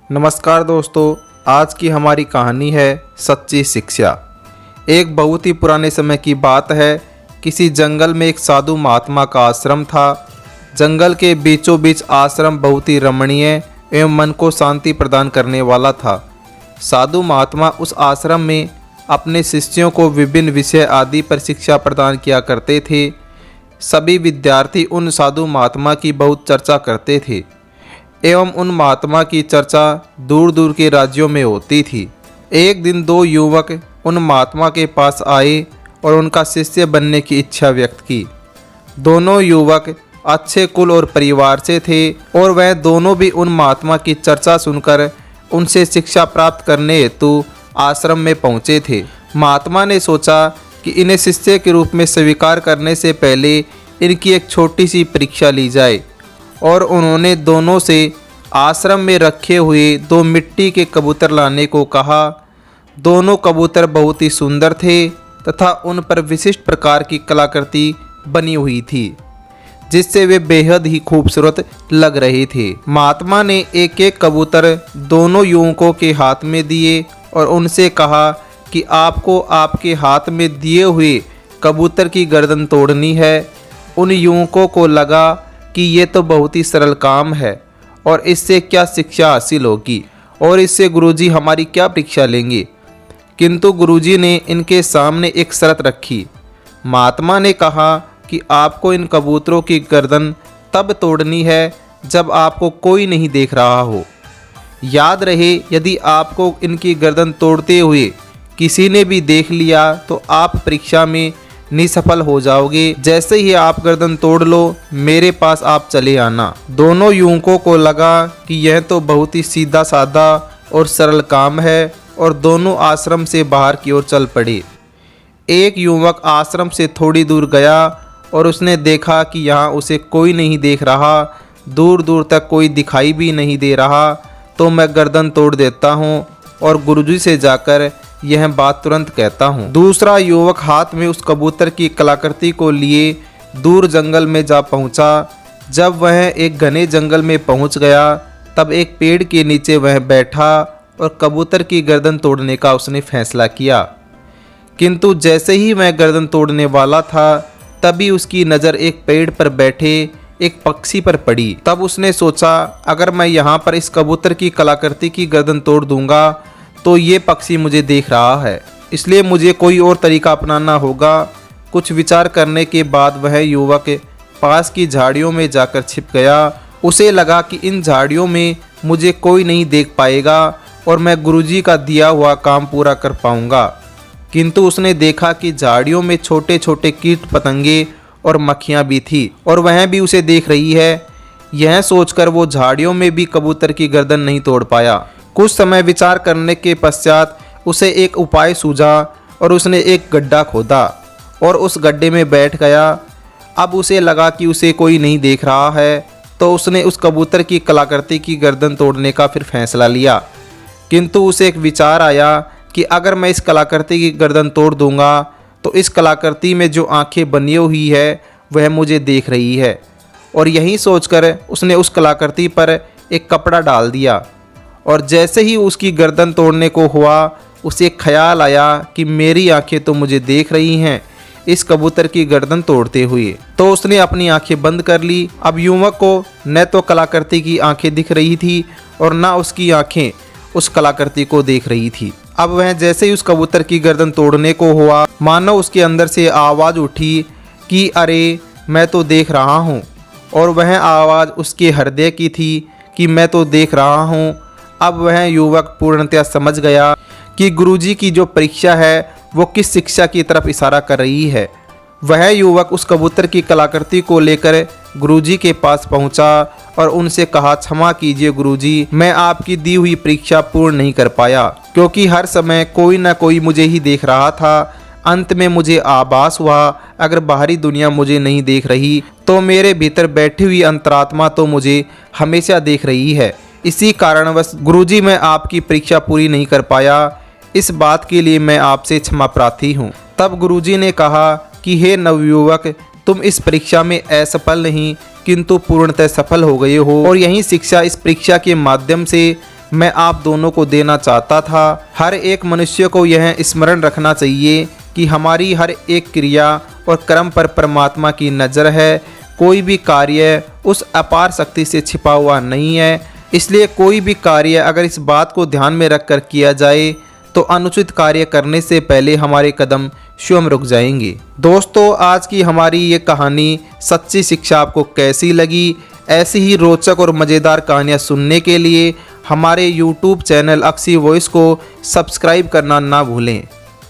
नमस्कार दोस्तों, आज की हमारी कहानी है सच्ची शिक्षा। एक बहुत ही पुराने समय की बात है। किसी जंगल में एक साधु महात्मा का आश्रम था। जंगल के बीचों बीच आश्रम बहुत ही रमणीय एवं मन को शांति प्रदान करने वाला था। साधु महात्मा उस आश्रम में अपने शिष्यों को विभिन्न विषय आदि पर शिक्षा प्रदान किया करते थे। सभी विद्यार्थी उन साधु महात्मा की बहुत चर्चा करते थे एवं उन महात्मा की चर्चा दूर दूर के राज्यों में होती थी। एक दिन दो युवक उन महात्मा के पास आए और उनका शिष्य बनने की इच्छा व्यक्त की। दोनों युवक अच्छे कुल और परिवार से थे और वह दोनों भी उन महात्मा की चर्चा सुनकर उनसे शिक्षा प्राप्त करने हेतु आश्रम में पहुँचे थे। महात्मा ने सोचा कि इन्हें शिष्य के रूप में स्वीकार करने से पहले इनकी एक छोटी सी परीक्षा ली जाए, और उन्होंने दोनों से आश्रम में रखे हुए दो मिट्टी के कबूतर लाने को कहा। दोनों कबूतर बहुत ही सुंदर थे तथा उन पर विशिष्ट प्रकार की कलाकृति बनी हुई थी, जिससे वे बेहद ही खूबसूरत लग रहे थे। महात्मा ने एक एक कबूतर दोनों युवकों के हाथ में दिए और उनसे कहा कि आपको आपके हाथ में दिए हुए कबूतर की गर्दन तोड़नी है। उन युवकों को लगा कि ये तो बहुत ही सरल काम है और इससे क्या शिक्षा हासिल होगी और इससे गुरुजी हमारी क्या परीक्षा लेंगे। किंतु गुरुजी ने इनके सामने एक शर्त रखी। महात्मा ने कहा कि आपको इन कबूतरों की गर्दन तब तोड़नी है जब आपको कोई नहीं देख रहा हो। याद रहे, यदि आपको इनकी गर्दन तोड़ते हुए किसी ने भी देख लिया तो आप परीक्षा में निसफल हो जाओगे। जैसे ही आप गर्दन तोड़ लो, मेरे पास आप चले आना। दोनों युवकों को लगा कि यह तो बहुत ही सीधा साधा और सरल काम है और दोनों आश्रम से बाहर की ओर चल पड़े। एक युवक आश्रम से थोड़ी दूर गया और उसने देखा कि यहाँ उसे कोई नहीं देख रहा, दूर दूर तक कोई दिखाई भी नहीं दे रहा, तो मैं गर्दन तोड़ देता हूँ और गुरुजी से जाकर यह बात तुरंत कहता हूँ। दूसरा युवक हाथ में उस कबूतर की कलाकृति को लिए दूर जंगल में जा पहुँचा। जब वह एक घने जंगल में पहुँच गया, तब एक पेड़ के नीचे वह बैठा और कबूतर की गर्दन तोड़ने का उसने फैसला किया। किंतु जैसे ही वह गर्दन तोड़ने वाला था, तभी उसकी नज़र एक पेड़ पर बैठे एक पक्षी पर पड़ी। तब उसने सोचा, अगर मैं यहाँ पर इस कबूतर की कलाकृति की गर्दन तोड़ दूंगा तो ये पक्षी मुझे देख रहा है, इसलिए मुझे कोई और तरीका अपनाना होगा। कुछ विचार करने के बाद वह युवक पास की झाड़ियों में जाकर छिप गया। उसे लगा कि इन झाड़ियों में मुझे कोई नहीं देख पाएगा और मैं गुरुजी का दिया हुआ काम पूरा कर पाऊंगा। किंतु उसने देखा कि झाड़ियों में छोटे छोटे कीट पतंगे और मक्खियाँ भी थी और वह भी उसे देख रही है। यह सोचकर वो झाड़ियों में भी कबूतर की गर्दन नहीं तोड़ पाया। कुछ समय विचार करने के पश्चात उसे एक उपाय सूझा और उसने एक गड्ढा खोदा और उस गड्ढे में बैठ गया। अब उसे लगा कि उसे कोई नहीं देख रहा है, तो उसने उस कबूतर की कलाकृति की गर्दन तोड़ने का फिर फैसला लिया। किंतु उसे एक विचार आया कि अगर मैं इस कलाकृति की गर्दन तोड़ दूंगा तो इस कलाकृति में जो आंखें बनी हुई है वह मुझे देख रही है, और यही सोचकर उसने उस कलाकृति पर एक कपड़ा डाल दिया। और जैसे ही उसकी गर्दन तोड़ने को हुआ, उसे ख्याल आया कि मेरी आंखें तो मुझे देख रही हैं इस कबूतर की गर्दन तोड़ते हुए, तो उसने अपनी आंखें बंद कर ली। अब युवक को न तो कलाकृति की आंखें दिख रही थी और न उसकी आंखें उस कलाकृति को देख रही थी। अब वह जैसे ही उस कबूतर की गर्दन तोड़ने को हुआ, मानो उसके अंदर से आवाज़ उठी कि अरे, मैं तो देख रहा हूँ। और वह आवाज़ उसके हृदय की थी कि मैं तो देख रहा हूँ। अब वह युवक पूर्णतया समझ गया कि गुरुजी की जो परीक्षा है वो किस शिक्षा की तरफ इशारा कर रही है। वह युवक उस कबूतर की कलाकृति को लेकर गुरुजी के पास पहुंचा और उनसे कहा, क्षमा कीजिए गुरुजी, मैं आपकी दी हुई परीक्षा पूर्ण नहीं कर पाया, क्योंकि हर समय कोई ना कोई मुझे ही देख रहा था। अंत में मुझे आभास हुआ, अगर बाहरी दुनिया मुझे नहीं देख रही तो मेरे भीतर बैठी हुई अंतरात्मा तो मुझे हमेशा देख रही है। इसी कारणवश गुरुजी मैं आपकी परीक्षा पूरी नहीं कर पाया। इस बात के लिए मैं आपसे क्षमा प्रार्थी हूँ। तब गुरुजी ने कहा कि हे नवयुवक, तुम इस परीक्षा में असफल नहीं किंतु पूर्णतः सफल हो गए हो, और यही शिक्षा इस परीक्षा के माध्यम से मैं आप दोनों को देना चाहता था। हर एक मनुष्य को यह स्मरण रखना चाहिए कि हमारी हर एक क्रिया और कर्म पर परमात्मा की नज़र है। कोई भी कार्य उस अपार शक्ति से छिपा हुआ नहीं है। इसलिए कोई भी कार्य अगर इस बात को ध्यान में रखकर किया जाए तो अनुचित कार्य करने से पहले हमारे कदम स्वयं रुक जाएंगे। दोस्तों, आज की हमारी ये कहानी सच्ची शिक्षा आपको कैसी लगी? ऐसी ही रोचक और मज़ेदार कहानियाँ सुनने के लिए हमारे YouTube चैनल अक्सी वॉइस को सब्सक्राइब करना ना भूलें।